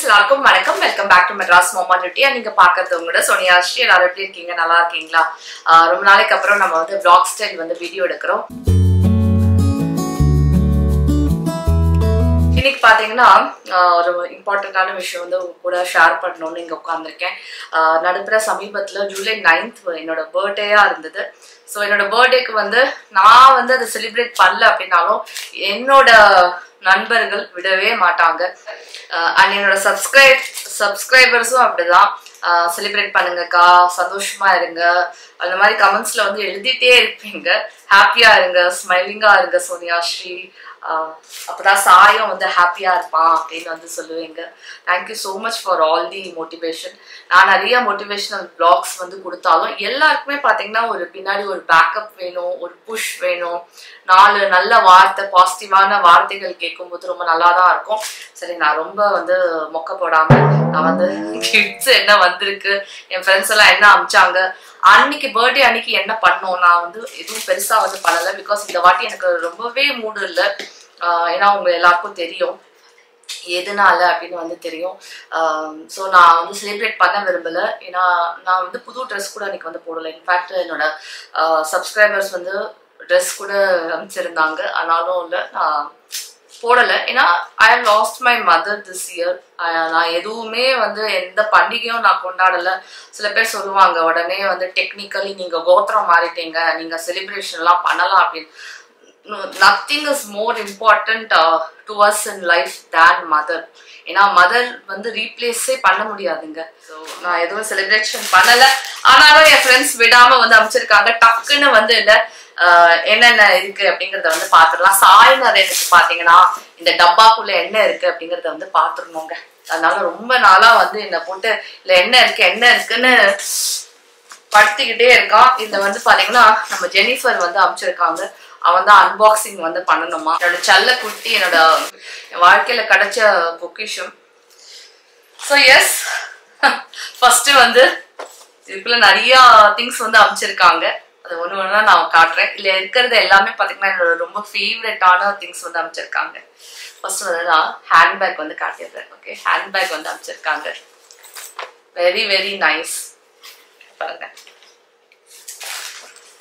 எல்லாருக்கும் வணக்கம். Welcome back to Madras மாமா டியூட்டி. நீங்க பாக்குறது உங்களோட சோனியா ஸ்ரீ. எல்லாரும் எப்படி இருக்கீங்க? நல்லா இருக்கீங்களா? ரொம்ப நாளைக்கு அப்புறம் நம்ம வந்து vlog ஸ்டைல் வந்து வீடியோ எடுக்கிறோம். இன்னைக்கு பாத்தீங்கன்னா ஒரு இம்பார்ட்டன்டான விஷயம் வந்து கூட ஷேர் பண்ணணும்னு இங்க உட்காந்துருக்கேன். நடுப்புற சமீபத்துல ஜூலை 9th என்னோட பர்த்டேயா இருந்தது. ஸோ என்னோட பர்த்டேக்கு வந்து நான் வந்து அதை செலிப்ரேட் பண்ணல அப்படின்னாலும் என்னோட நண்பர்கள் விடவே மாட்டாங்க. அண்ட் என்னோட சப்ஸ்கிரைபர்ஸும் அப்படிதான். செலிப்ரேட் பண்ணுங்கக்கா, சந்தோஷமா இருங்க, அந்த மாதிரி கமெண்ட்ஸ்ல வந்து எழுதிட்டே இருப்பீங்க. ஹாப்பியா இருங்க, ஸ்மைலிங்கா இருங்க சோனியா ஸ்ரீ, அப்பதான் சாயம் வந்து ஹாப்பியா இருப்பான் அப்படின்னு வந்து சொல்லுவீங்க. Thank you so much for all the motivation. நான் நிறைய மோட்டிவேஷனல் பிளாக்ஸ் வந்து கொடுத்தாலும் எல்லாருக்குமே பார்த்தீங்கன்னா ஒரு பின்னாடி ஒரு பேக்கப் வேணும், ஒரு புஷ் வேணும். 4 நல்ல வார்த்தை, பாசிட்டிவான வார்த்தைகள் கேட்கும்போது ரொம்ப நல்லா தான் இருக்கும். சரி, நான் ரொம்ப வந்து மொக்க போடாம நான் வந்து கிட்ஸ் என்ன வந்திருக்கு, என் ஃப்ரெண்ட்ஸ் எல்லாம் என்ன அமிச்சாங்க, அன்னைக்கு பர்த்டே அன்னைக்கு என்ன பண்ணோம், நான் வந்து எதுவும் பெருசா வந்து பண்ணலை. பிகாஸ் இந்த வாட்டி எனக்கு ரொம்பவே மூடு இல்லை. ஏன்னா உங்க எல்லாருக்கும் தெரியும் எதனால அப்படின்னு வந்து தெரியும். ஸோ நான் வந்து செலிப்ரேட் பண்ண விரும்பலை. ஏன்னா நான் வந்து புது ட்ரெஸ் கூட அன்னைக்கு வந்து போடலை. இன்ஃபேக்ட் என்னோட சப்ஸ்கிரைபர்ஸ் வந்து ட்ரெஸ் கூட அமைச்சிருந்தாங்க, ஆனாலும் இல்லை நான் போடலை. ஏன்னா I have lost my mother this year. நான் எதுவுமே வந்து எந்த பண்டிகையும் நான் கொண்டாடலை. சில பேர் சொல்லுவாங்க உடனே வந்து டெக்னிக்கலி நீங்கள் கோத்திரம் மாறிட்டீங்க, நீங்கள் செலிப்ரேஷன்லாம் பண்ணலாம் அப்படின்னு. Nothing is more important to us in life than mother. ஏன்னா மதர் வந்து ரீப்ளேஸே பண்ண முடியாதுங்க. ஸோ நான் எதுவும் செலிப்ரேஷன் பண்ணலை. ஆனாலும் என் ஃப்ரெண்ட்ஸ் விடாம வந்து அமைச்சிருக்காங்க. டக்குன்னு வந்து இல்லை என்னென்ன இருக்கு அப்படிங்கறத வந்து பாத்துடலாம். சாய்னர் எனக்கு பாத்தீங்கன்னா இந்த டப்பாக்குள்ள என்ன இருக்கு அப்படிங்கறத வந்து பாத்துடணுங்க. அதனால ரொம்ப நாளா வந்து என்ன போட்டு இல்ல என்ன இருக்குன்னு படுத்திக்கிட்டே இருக்கான். இந்த வந்து பாத்தீங்கன்னா நம்ம ஜெனிஃபர் வந்து அமைச்சிருக்காங்க. அவன் தான் அன்பாக்சிங் வந்து பண்ணணுமா. என்னோட செல்ல குட்டி என்னோட வாழ்க்கையில கிடைச்ச பொக்கிஷம். ஸோ எஸ், ஃபர்ஸ்ட் வந்து இதுக்குள்ள நிறைய திங்ஸ் வந்து அமைச்சிருக்காங்க. அது ஒன்று ஒன்றா நான் காட்டுறேன். இல்லை இருக்கிறது எல்லாமே பார்த்தீங்கன்னா என்னோட ரொம்ப ஃபேவரட்டான திங்ஸ் வந்து அமைச்சிருக்காங்க. ஃபர்ஸ்ட் வந்து நான் ஹேண்ட்பேக் வந்து காட்டிடுறேன். ஓகே, ஹேண்ட்பேக் வந்து அமைச்சிருக்காங்க. Very very nice. பாருங்க,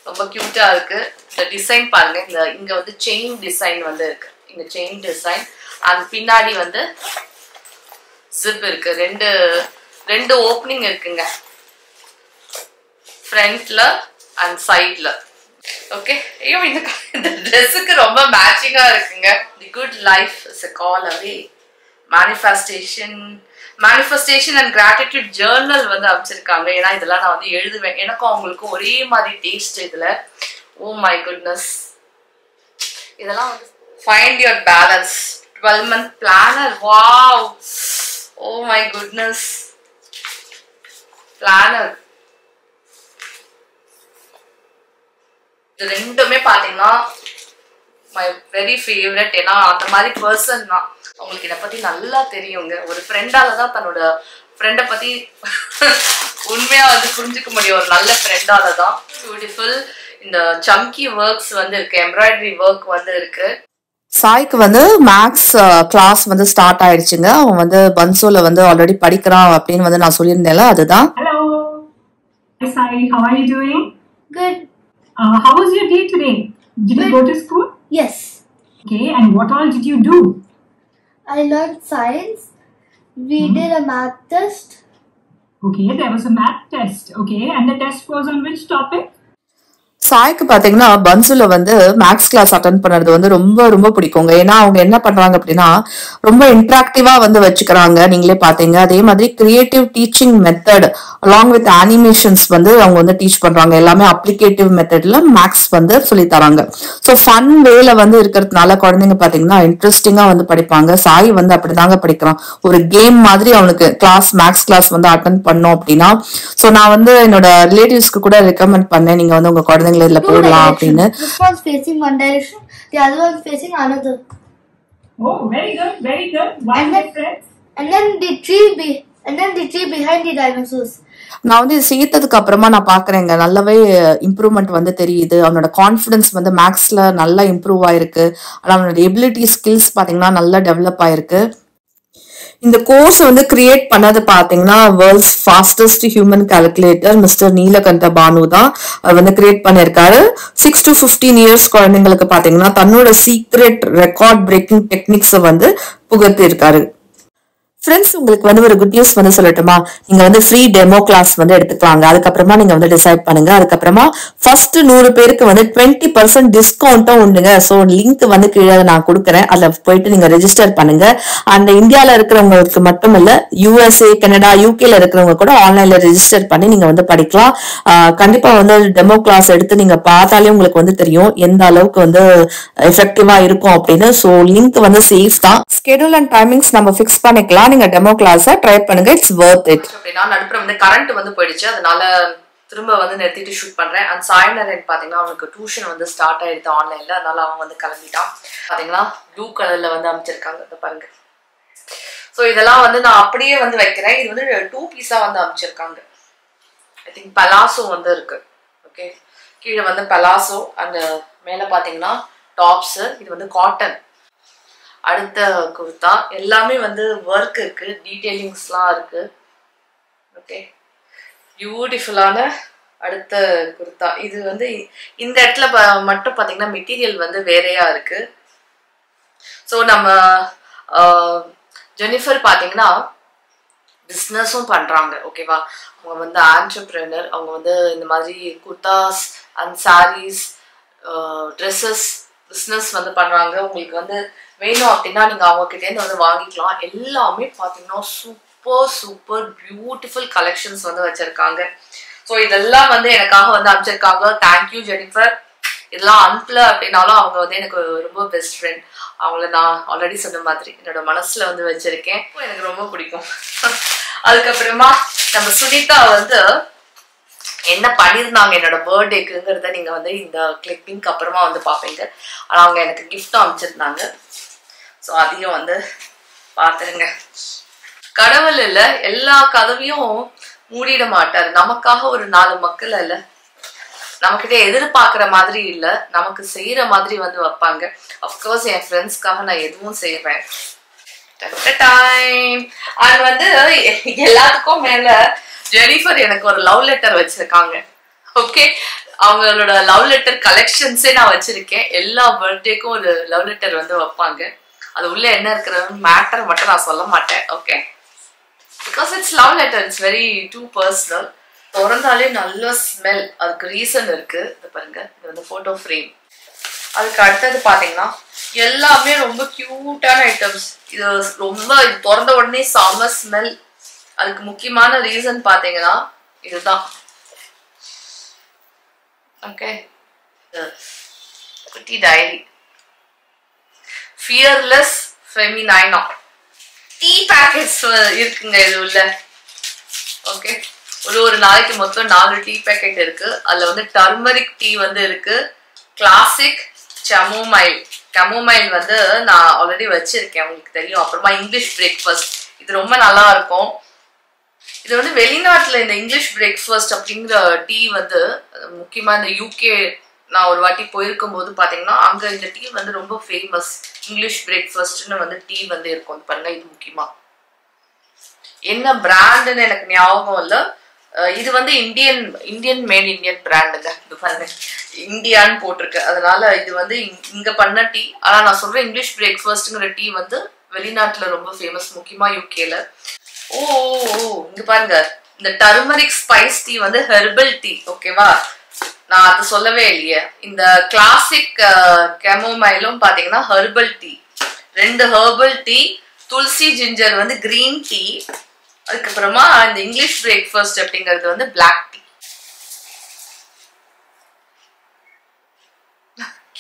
ரொம்ப கியூட்டா இருக்கு. இந்த டிசைன் பாருங்க. இங்க வந்து செயின் டிசைன் வந்து இருக்கு. இங்க செயின் டிசைன். அது பின்னாடி வந்து ஜிப் இருக்கு. ரெண்டு ஓப்பனிங் இருக்குங்க, ஃப்ரண்ட்ல அண்ட் சைட்ல. ஓகே, ஐயோ இந்த ட்ரெஸ்ஸுக்கு ரொம்ப மேட்சிங்கா இருக்குங்க. The good life is a call away. Manifestation and gratitude Journal வந்து அமைச்சிருக்காங்க. ஏன்னா இதெல்லாம் நான் வந்து எழுதுவேன். எனக்கும் அவங்களுக்கும் ஒரே மாதிரி டேஸ்ட் இதுல. Oh my goodness. இதெல்லாம் வந்து find your balance 12-month planar. Wow, oh my goodness. Planar இது ரெண்டுமே பாத்தீங்கன்னா மை வெரி ஃபேவரட். ஏன்னா அந்த மாதிரி பர்சன் தான். அவங்களுக்கு இதை பத்தி நல்லா தெரியுங்க. ஒரு ஃப்ரெண்டால தான் தன்னோட ஃப்ரெண்டை பத்தி உண்மையா வந்து புரிஞ்சுக்க முடியும். ஒரு நல்ல ஃப்ரெண்டால தான். பியூட்டிஃபுல். இந்த சம்கி ஒர்க்ஸ் வந்து இருக்கு, எம்ப்ராய்டரி ஒர்க் வந்து இருக்கு. சாய்க்கு வந்து மேக்ஸ் கிளாஸ் வந்து ஸ்டார்ட் ஆயிடுச்சுங்க. அவன் வந்து பன்சோல வந்து ஆல்ரெடி படிக்கிறான் அப்படின்னு வந்து நான் சொல்லியிருந்தேன்ல, அதுதான். Hello. Hi Sai, how are you doing? Good. How was your day today? Did you go to school? Yes. Okay, and what all did you do? I learned science. We did a math test. Okay, there was a math test. Okay, and the test was on which topic? சாய்க்கு பாத்தீங்கன்னா பன்சுல வந்து maths class attend பண்றது வந்து ரொம்ப ரொம்ப பிடிக்குங்க. ஏன்னா அவங்க என்ன பண்றாங்க அப்படின்னா ரொம்ப இன்ட்ராக்டிவா வந்து வச்சுக்கிறாங்க. நீங்களே பாத்தீங்க. அதே மாதிரி creative teaching method along with animations வந்து அவங்க வந்து டீச் பண்றாங்க. எல்லாமே அப்ளிகேட்டிவ் மெத்தட்ல மேக்ஸ் வந்து சொல்லி தராங்க. ஸோ ஃபன் வேல வந்து இருக்கிறதுனால குழந்தைங்க பாத்தீங்கன்னா இன்ட்ரெஸ்டிங்கா வந்து படிப்பாங்க. சாய் வந்து அப்படிதாங்க படிக்கிறான். ஒரு கேம் மாதிரி அவனுக்கு மேக்ஸ் கிளாஸ் வந்து அட்டன் பண்ணோம் அப்படின்னா. ஸோ நான் வந்து என்னோட ரிலேட்டிவ்ஸ்க்கு கூட ரெக்கமெண்ட் பண்ணேன், நீங்க வந்து உங்க குழந்தைங்க இதுல போடலாம் அப்படின்னு. This one's facing one direction, the other one's facing another. Oh, very good, very good. One difference. And then the tree behind the dinosaurs. நான் வந்து சேர்த்ததுக்கு அப்புறமா நான் பாக்குறேங்க, நல்லாவே இம்ப்ரூவ்மெண்ட் வந்து தெரியுது. அவனோட கான்ஃபிடன்ஸ் வந்து மேக்ஸ்ல நல்லா இம்ப்ரூவ் ஆயிருக்கு. அவனோட எபிலிட்டி ஸ்கில்ஸ் பாத்தீங்கன்னா நல்லா டெவலப் ஆயிருக்கு. இந்த கோர்ஸ் வந்து கிரியேட் பண்ணது பாத்தீங்கன்னா world's fastest human calculator mister Neelakanta Bhanu தான் அவர் வந்து கிரியேட் பண்ணிருக்காரு. 6 to 15 இயர்ஸ் குழந்தைங்களுக்கு பாத்தீங்கன்னா தன்னோட சீக்ரெட் ரெக்கார்ட் பிரேக்கிங் டெக்னிக்ஸை வந்து புகுத்தி இருக்காரு. ஃப்ரெண்ட்ஸ், உங்களுக்கு வந்து ஒரு குட் நியூஸ் வந்து சொல்லட்டுமா? நீங்க வந்து ஃப்ரீ டெமோ கிளாஸ் வந்து எடுத்துக்கலாங்க. அதுக்கப்புறமா நீங்க வந்து டிசைட் பண்ணுங்க. அதுக்கப்புறமா ஃபர்ஸ்ட் 100 பேருக்கு வந்து 20% டிஸ்கவுண்ட்டும் உண்டுங்க. ஸோ லிங்க் வந்து கீழே நான் கொடுக்குறேன். அதுல போயிட்டு நீங்க ரெஜிஸ்டர் பண்ணுங்க. அந்த இந்தியால இருக்கிறவங்களுக்கு மட்டும் இல்ல, USA, கனடா, யூகேல இருக்கிறவங்க கூட ஆன்லைன்ல ரெஜிஸ்டர் பண்ணி நீங்க வந்து படிக்கலாம். கண்டிப்பா வந்து டெமோ கிளாஸ் எடுத்து நீங்க பார்த்தாலே உங்களுக்கு வந்து தெரியும் எந்த அளவுக்கு வந்து எஃபெக்டிவா இருக்கும் அப்படின்னு. ஸோ லிங்க் வந்து சேஃப் தான். ஸ்கெடியூல் அண்ட் டைமிங்ஸ் நம்ம ஃபிக்ஸ் பண்ணிக்கலாம். நீங்க டெமோ கிளாஸை ட்ரை பண்ணுங்க. It's worth it. அப்படின்னா நடுப்புற வந்து கரண்ட் வந்து போயிடுச்சு, அதனால திரும்ப வந்து நிறுத்திட்டு ஷூட் பண்றேன். அண்ட் சாயந்தரம் பாத்தீங்கன்னா அவனுக்கு டியூஷன் வந்து ஸ்டார்ட் ஆயிடுது ஆன்லைன்ல, அதனால அவன் வந்து கிளம்பிட்டான். பாத்தீங்கன்னா ப்ளூ கலர்ல வந்து அமைச்சிருக்காங்க, இதை பாருங்க. ஸோ இதெல்லாம் வந்து நான் அப்படியே வந்து வைக்கிறேன். இது வந்து 2 பீஸா வந்து அமைச்சிருக்காங்க. ஐ திங்க் பலாசோ வந்து இருக்கு. ஓகே, கீழே வந்து பலாசோ, அந்த மேல பாத்தீங்கன்னா டாப்ஸ். இது வந்து காட்டன். அடுத்த குர்தா எல்லாமே வந்து ஒர்க் இருக்கு, டீடைலிங்ஸ்லாம் இருக்கு. ஓகே, பியூட்டிஃபுல்லான அடுத்த குர்தா. இது வந்து இந்த இடத்துல மட்டும் பார்த்தீங்கன்னா மெட்டீரியல் வந்து வேறையா இருக்கு. ஸோ நம்ம ஜெனிஃபர் பார்த்தீங்கன்னா பிஸ்னஸும் பண்றாங்க. ஓகேவா, அவங்க வந்து ஆண்டர்பிரினர். அவங்க வந்து இந்த மாதிரி kurtas and saris, dresses business வந்து பண்றாங்க. உங்களுக்கு வந்து வேணும் அப்படின்னா நீங்க அவங்க கிட்டேருந்து வந்து வாங்கிக்கலாம். எல்லாமே பார்த்தீங்கன்னா சூப்பர் பியூட்டிஃபுல் கலெக்ஷன்ஸ் வந்து வச்சிருக்காங்க. ஸோ இதெல்லாம் வந்து எனக்காக வந்து அமைச்சிருக்காங்க. Thank you Jennifer. இதெல்லாம் அனுப்பல அப்படின்னாலும் அவங்க வந்து எனக்கு ரொம்ப பெஸ்ட் ஃப்ரெண்ட். அவங்கள நான் ஆல்ரெடி சொன்ன மாதிரி என்னோட மனசுல வந்து வச்சிருக்கேன். எனக்கு ரொம்ப பிடிக்கும். அதுக்கப்புறமா நம்ம சுனிதா வந்து என்ன பண்ணியிருந்தாங்க என்னோட பர்த்டேக்குங்கிறத நீங்க வந்து இந்த கிளிப்பிங்க்கு அப்புறமா வந்து பார்ப்பீங்க. ஆனால் அவங்க எனக்கு கிஃப்ட் அமைச்சிருந்தாங்க. ஸோ அதையும் வந்து பார்த்துருங்க. கடவுள் இல்லை, எல்லா கதவையும் மூடிட மாட்டார். நமக்காக ஒரு 4 மக்கள் இல்ல, நமக்கிட்ட எதிர்பார்க்குற மாதிரி இல்லை, நமக்கு செய்யற மாதிரி வந்து வைப்பாங்க. அஃப்கோர்ஸ் என் ஃப்ரெண்ட்ஸ்க்காக நான் எதுவும் செய்வேன். அது வந்து எல்லாத்துக்கும் மேல ஜெனிஃபர் எனக்கு ஒரு லவ் லெட்டர் வச்சிருக்காங்க. ஓகே, அவங்களோட லவ் லெட்டர் கலெக்ஷன்ஸே நான் வச்சிருக்கேன். எல்லா பர்த்டேக்கும் ஒரு லவ் லெட்டர் வந்து வைப்பாங்க. அது உள்ள என்ன இருக்கிறது மேட்டர் மட்டும் நான் சொல்ல மாட்டேன். Okay, because it's love letter, it's very too personal. திறந்தாலே நல்ல ஸ்மெல். அதுக்கு ரீசன் இருக்கு. இது பாருங்க, இது வந்து போட்டோ ஃப்ரேம். அதுக்கு அடுத்தது பாத்தீங்கன்னா எல்லாமே ரொம்ப கியூட்டான ஐட்டம்ஸ். இது ரொம்ப திறந்த உடனே செம ஸ்மெல். அதுக்கு முக்கியமான ரீசன் பாத்தீங்கன்னா இதுதான். ஓகே, குட்டி டைரி, ஃபியர்லெஸ் ஃபெமினைனா. டீ பேக்கெட்ஸ் இருக்குங்க இது உள்ள. ஓகே, ஒரு நாளைக்கு மொத்தம் 4 டீ பேக்கெட் இருக்கு. அதுல வந்து டர்மரிக் டீ வந்து இருக்கு, கிளாசிக், கெமோமைல் வந்து நான் ஆல்ரெடி வச்சிருக்கேன், உங்களுக்கு தெரியும். அப்புறமா இங்கிலீஷ் பிரேக்ஃபாஸ்ட், இது ரொம்ப நல்லா இருக்கும். இது வந்து வெளிநாட்டுல இந்த இங்கிலீஷ் பிரேக்ஃபாஸ்ட் அப்படிங்கிற டீ வந்து முக்கியமா இந்த யூகே நான் ஒரு வாட்டி போயிருக்கும் போது பாத்தீங்கன்னா அங்க இந்த டீ வந்து ரொம்ப ஃபேமஸ். இங்கிலீஷ் பிரேக்ஃபாஸ்ட்னு வந்து டீ வந்து இருக்கும் பாருங்க. இது முக்கியமா என்ன பிராண்டுன்னு எனக்கு ஞாபகம் இல்லை. இது வந்து இந்தியன் மேட் இந்தியன் பிராண்டுங்க. இது பாருங்க, இந்தியான்னு போட்டிருக்கு. அதனால இது வந்து இங்க பண்ண டீ. ஆனா நான் சொல்றேன் இங்கிலீஷ் பிரேக்ஃபாஸ்ட்ங்கிற டீ வந்து வெளிநாட்டுல ரொம்ப ஃபேமஸ், முக்கியமா யூகேல. ஓ இங்க பாருங்க, இந்த டர்மரிக் ஸ்பைஸ் டீ வந்து ஹெர்பல் டீ. ஓகேவா, நான் அது சொல்லவே இல்லையே. இந்த கிளாசிக் கெமோமைலும் பாத்தீங்கன்னா ஹெர்பல் டீ. 2 ஹெர்பல் டீ, துளசி ஜிஞ்சர் வந்து கிரீன் டீ. அதுக்கப்புறமா இந்த இங்கிலீஷ் பிரேக்ஃபாஸ்ட் அப்படிங்கிறது வந்து பிளாக் டீ.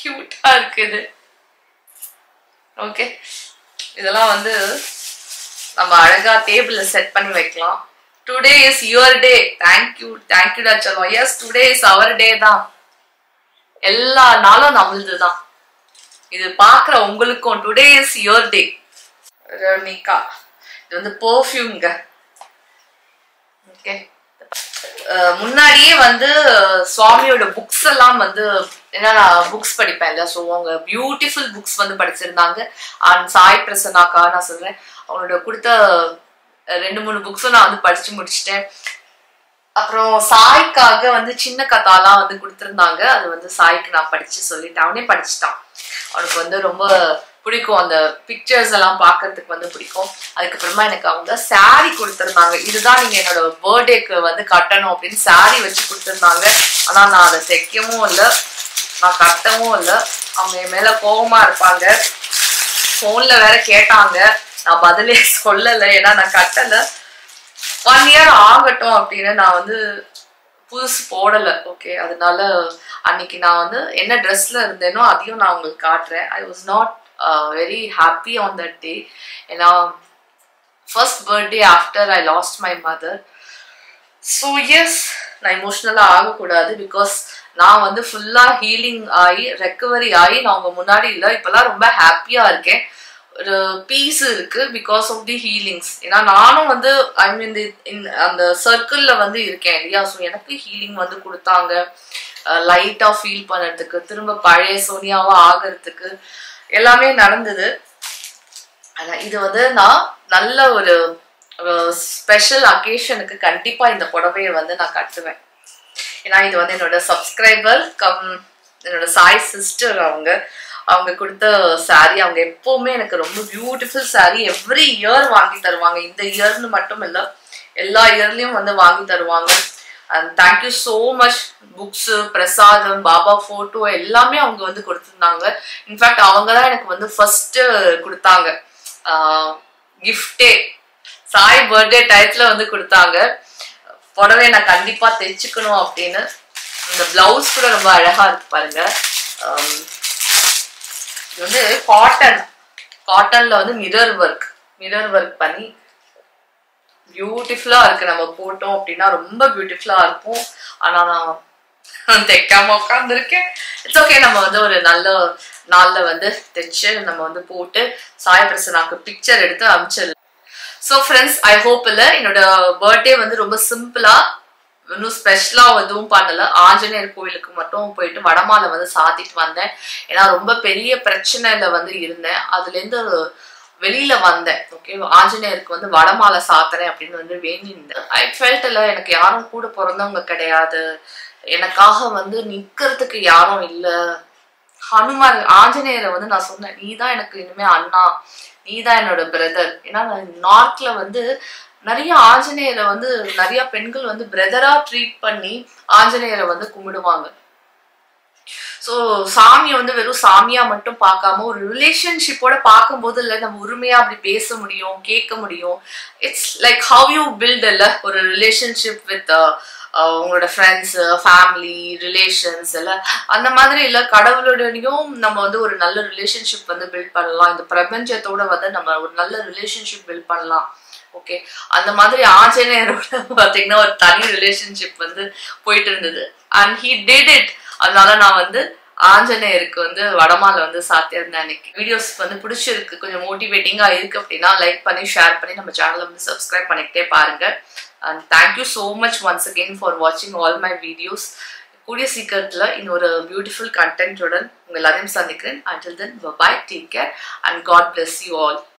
கியூட்டா இருக்குது. ஓகே, இதெல்லாம் வந்து நம்ம அழகா டேபிள்ல செட் பண்ணி வைக்கலாம். Today is your day. தேங்க்யூடா சொல்லுவோம். Yes, today is our day தான். எல்லா நாளும் நம்மளுது தான். இது பாக்குற உங்களுக்கும் today is your day. Ranika, இது வந்து பெர்ஃப்யூம்ங்க. ஓகே, முன்னாடியே வந்து சுவாமியோட புக்ஸ் எல்லாம் வந்து ஏன்னா நான் புக்ஸ் படிப்பேன் இல்ல, ஸோ அவங்க பியூட்டிஃபுல் புக்ஸ் வந்து படிச்சிருந்தாங்க. அண்ட் சாய் பிரசன்னாக்கா நான் சொல்றேன், அவங்களோட கொடுத்த 2-3 புக்ஸும் நான் வந்து படிச்சு முடிச்சிட்டேன். அப்புறம் சாய்க்காக வந்து சின்ன கதாலாம் வந்து கொடுத்துருந்தாங்க. அது வந்து சாய்க்கு நான் படிச்சு சொல்லிட்டேன், அவனே படிச்சுட்டான். அவனுக்கு வந்து ரொம்ப பிடிக்கும், அந்த பிக்சர்ஸ் எல்லாம் பார்க்கறதுக்கு வந்து பிடிக்கும். அதுக்கப்புறமா எனக்கு அவங்க சாரி கொடுத்துருந்தாங்க. இதுதான் நீங்க என்னோட பர்த்டேக்கு வந்து கட்டணும் அப்படின்னு சாரி வச்சு கொடுத்துருந்தாங்க. ஆனா நான் அதை தைக்கவும் இல்லை, நான் கட்டவும் இல்லை. அவங்க என் மேல கோபமா இருப்பாங்க. போன்ல வேற கேட்டாங்க, நான் பதிலே சொல்லலை, ஏன்னா நான் கட்டலை. 1 year ஆகட்டும் அப்படின்னு நான் வந்து புதுசு போடலை. ஓகே, அதனால அன்னைக்கு நான் வந்து என்ன ட்ரெஸ்ல இருந்தேனோ அதையும் நான் உங்களுக்கு காட்டுறேன். I was not very happy on that day. ஏன்னா first birthday after I lost my mother. So yes, நான் இமோஷ்னலாக ஆகக்கூடாது. பிகாஸ் நான் வந்து ஃபுல்லாக ஹீலிங் ஆகி ரெக்கவரி ஆகி நான் உங்க முன்னாடி இல்லை, இப்போல்லாம் ரொம்ப ஹாப்பியாக இருக்கேன். ஒரு பீஸ் இருக்கு பிகாஸ் ஆஃப் தி ஹீலிங்ஸ். ஏன்னா நானும் வந்து ஐ மீன் அந்த சர்க்கிள்ல வந்து இருக்கேன் இல்லையா. ஸோ எனக்கு ஹீலிங் வந்து கொடுத்தாங்க, லைட்டா ஃபீல் பண்ணுறதுக்கு, திரும்ப பழைய சோனியாவா ஆகிறதுக்கு எல்லாமே நடந்தது. ஆனால் இது வந்து நான் நல்ல ஒரு ஸ்பெஷல் அக்கேஷனுக்கு கண்டிப்பா இந்த புடவையை வந்து நான் கட்டுவேன். ஏன்னா இது வந்து என்னோட சப்ஸ்கிரைபர் என்னோட சாய் சிஸ்டர் அவங்க கொடுத்த சாரி. அவங்க எப்பவுமே எனக்கு ரொம்ப பியூட்டிஃபுல் சாரி எவ்ரி இயர் வாங்கி தருவாங்க. இந்த இயர்னு மட்டும் இல்லை, எல்லா இயர்லயும் வந்து வாங்கி தருவாங்க. And thank you so much. Books, பிரசாதம், பாபா போட்டோ எல்லாமே அவங்க வந்து கொடுத்துருந்தாங்க. இன்ஃபேக்ட் அவங்க தான் எனக்கு வந்து ஃபர்ஸ்ட் கொடுத்தாங்க கிஃப்டே. சாய் பர்த்டே டயத்துல வந்து கொடுத்தாங்க புடவை. நான் கண்டிப்பா தைச்சுக்கணும் அப்படின்னு. இந்த பிளவுஸ் கூட ரொம்ப அழகா இருக்கு பாருங்க. இது வந்து காட்டன்ல வந்து மிரர் ஒர்க் பண்ணி பியூட்டிஃபுல்லா இருக்கு. நம்ம போட்டோம் அப்படின்னா ரொம்ப பியூட்டிஃபுல்லா இருக்கும். ஆனா நான் தைக்காம உட்காந்துருக்கேன். இட்ஸ் ஓகே, நம்ம வந்து ஒரு நல்ல நாள்ல வந்து தைச்சு நம்ம வந்து போட்டு சாய் பிரசன்னாக்கு பிக்சர் எடுத்து அனுப்பிச்சிடலாம். ஸோ ஃப்ரெண்ட்ஸ், ஐ ஹோப் இல்லை என்னோட பர்த்டே வந்து ரொம்ப சிம்பிளா, இன்னும் ஸ்பெஷலா எதுவும் பண்ணல. ஆஞ்சநேயர் கோயிலுக்கு மட்டும் போயிட்டு வடமாலை வந்து சாத்திட்டு வந்தேன். ஏன்னா ரொம்ப பெரிய பிரச்சனையில வந்து இருந்தேன், அதுல இருந்து வெளியில வந்தேன். ஓகே, ஆஞ்சநேயருக்கு வந்து வடமாலை சாத்துறேன் அப்படின்னு வந்து வேண்டியிருந்தேன். ஐ ஃபெல்ட் இல்லை, எனக்கு யாரும் கூட பிறந்தவங்க கிடையாது, எனக்காக வந்து நிக்கிறதுக்கு யாரும் இல்லை. ஹனுமான் ஆஞ்சநேயரை வந்து நான் சொன்னேன், நீ தான் எனக்கு இனிமே அண்ணா, நீ தான் என்னோட பிரதர். ஏன்னா நார்த்ல வந்து நிறைய ஆஞ்சநேயரை வந்து நிறைய பெண்கள் வந்து பிரதரா ட்ரீட் பண்ணி ஆஞ்சநேயரை வந்து கும்பிடுவாங்க. ஸோ சாமியை வந்து வெறும் சாமியா மட்டும் பார்க்காம ஒரு ரிலேஷன்ஷிப்போட பார்க்கும்போது இல்லை நம்ம உரிமையா அப்படி பேச முடியும், கேட்க முடியும். It's like how you build இல்ல ஒரு ரிலேஷன்ஷிப் வித் உங்களோட ஃப்ரெண்ட்ஸ், ஃபேமிலி, ரிலேஷன்ஸ் எல்லாம் அந்த மாதிரி இல்லை. கடவுளோடையும் நம்ம வந்து ஒரு நல்ல ரிலேஷன்ஷிப் வந்து பில்ட் பண்ணலாம். இந்த பிரபஞ்சத்தோட வந்து நம்ம ஒரு நல்ல ரிலேஷன்ஷிப் பில்ட் பண்ணலாம். ஓகே, அந்த மாதிரி ஆஞ்சநேயரோட பார்த்தீங்கன்னா ஒரு தனி ரிலேஷன்ஷிப் வந்து போயிட்டு இருந்தது. And he did it. அதனால நான் வந்து ஆஞ்சநேயருக்கு வந்து வடமாலை வந்து சாத்தியிருந்தேன். அன்னைக்கு வீடியோஸ் வந்து பிடிச்சிருக்கு, கொஞ்சம் மோட்டிவேட்டிங்கா இருக்கு அப்படின்னா லைக் பண்ணி ஷேர் பண்ணி நம்ம சேனலை வந்து சப்ஸ்கிரைப் பண்ணிக்கிட்டே பாருங்க. And thank you so much once again for வாட்சிங் ஆல் மை வீடியோஸ். கூடிய சீக்கிரத்துல இன்னொரு பியூட்டிஃபுல் கண்டென்ட்டுடன் உங்க எல்லாரையும் சந்திக்கிறேன். Until then, bye bye, take care and God bless you all.